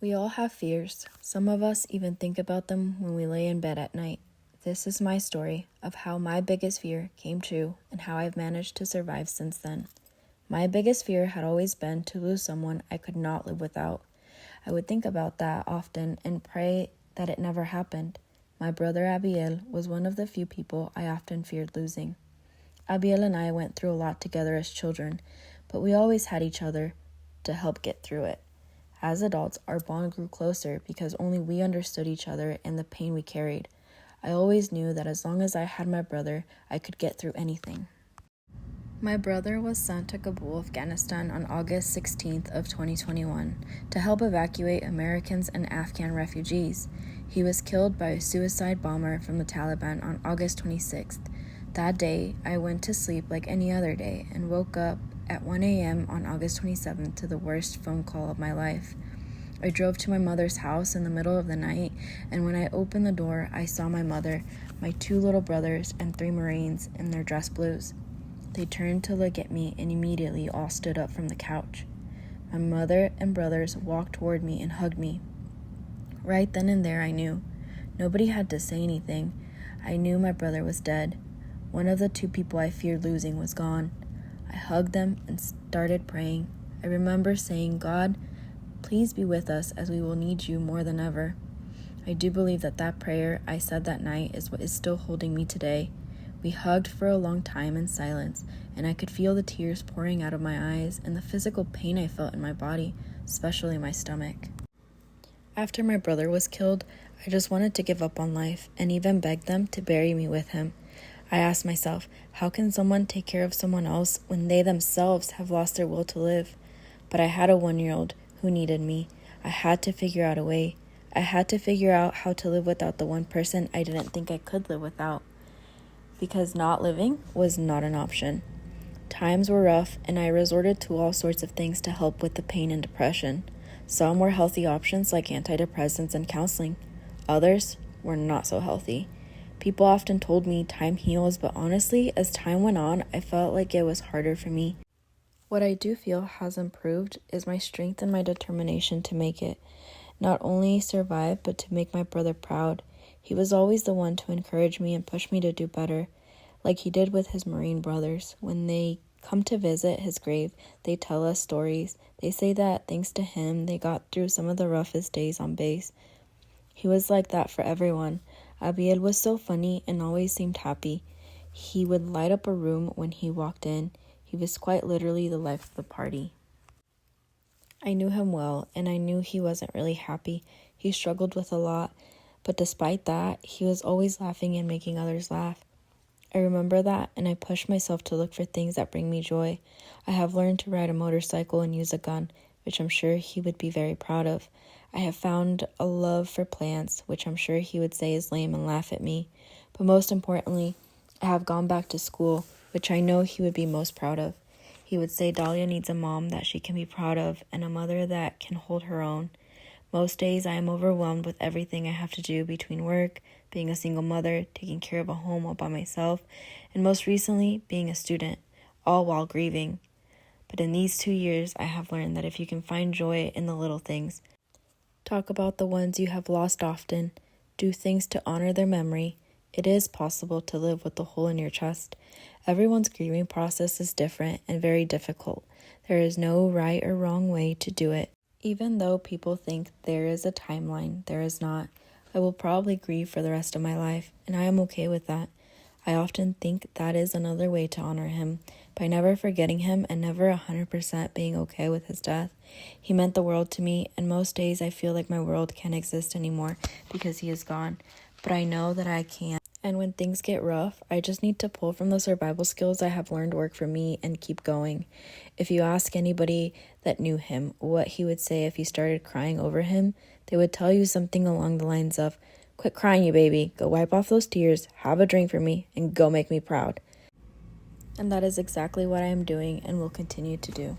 We all have fears. Some of us even think about them when we lay in bed at night. This is my story of how my biggest fear came true and how I've managed to survive since then. My biggest fear had always been to lose someone I could not live without. I would think about that often and pray that it never happened. My brother Abiel was one of the few people I often feared losing. Abiel and I went through a lot together as children, but we always had each other to help get through it. As adults, our bond grew closer because only we understood each other and the pain we carried. I always knew that as long as I had my brother, I could get through anything. My brother was sent to Kabul, Afghanistan on August 16th of 2021 to help evacuate Americans and Afghan refugees. He was killed by a suicide bomber from the Taliban on August 26th. That day, I went to sleep like any other day and woke up at 1 a.m. on August 27th to the worst phone call of my life. I drove to my mother's house in the middle of the night, and when I opened the door, I saw my mother, my 2 little brothers, and 3 Marines in their dress blues. They turned to look at me and immediately all stood up from the couch. My mother and brothers walked toward me and hugged me. Right then and there I knew. Nobody had to say anything. I knew my brother was dead. One of the 2 people I feared losing was gone. I hugged them and started praying. I remember saying, "God, please be with us as we will need you more than ever." I do believe that prayer I said that night is what is still holding me today. We hugged for a long time in silence, and I could feel the tears pouring out of my eyes and the physical pain I felt in my body, especially my stomach. After my brother was killed, I just wanted to give up on life and even begged them to bury me with him. I asked myself, how can someone take care of someone else when they themselves have lost their will to live? But I had a 1-year-old who needed me. I had to figure out a way. I had to figure out how to live without the one person I didn't think I could live without. Because not living was not an option. Times were rough, and I resorted to all sorts of things to help with the pain and depression. Some were healthy options like antidepressants and counseling. Others were not so healthy. People often told me time heals, but honestly, as time went on, I felt like it was harder for me. What I do feel has improved is my strength and my determination to make it. Not only survive, but to make my brother proud. He was always the one to encourage me and push me to do better, like he did with his Marine brothers. When they come to visit his grave, they tell us stories. They say that thanks to him, they got through some of the roughest days on base. He was like that for everyone. Abiel was so funny and always seemed happy. He would light up a room when he walked in. He was quite literally the life of the party. I knew him well, and I knew he wasn't really happy. He struggled with a lot, but despite that, he was always laughing and making others laugh. I remember that, and I pushed myself to look for things that bring me joy. I have learned to ride a motorcycle and use a gun, which I'm sure he would be very proud of. I have found a love for plants, which I'm sure he would say is lame and laugh at me. But most importantly, I have gone back to school, which I know he would be most proud of. He would say Dahlia needs a mom that she can be proud of and a mother that can hold her own. Most days I am overwhelmed with everything I have to do between work, being a single mother, taking care of a home all by myself, and most recently, being a student, all while grieving. But in these 2 years, I have learned that if you can find joy in the little things, talk about the ones you have lost often, do things to honor their memory, it is possible to live with a hole in your chest. Everyone's grieving process is different and very difficult. There is no right or wrong way to do it. Even though people think there is a timeline, there is not. I will probably grieve for the rest of my life, and I am okay with that. I often think that is another way to honor him, by never forgetting him and never 100% being okay with his death. He meant the world to me, and most days I feel like my world can't exist anymore because he is gone. But I know that I can. And when things get rough, I just need to pull from the survival skills I have learned work for me and keep going. If you ask anybody that knew him what he would say if you started crying over him, they would tell you something along the lines of, "Quit crying, you baby. Go wipe off those tears, have a drink for me, and go make me proud." And that is exactly what I am doing and will continue to do.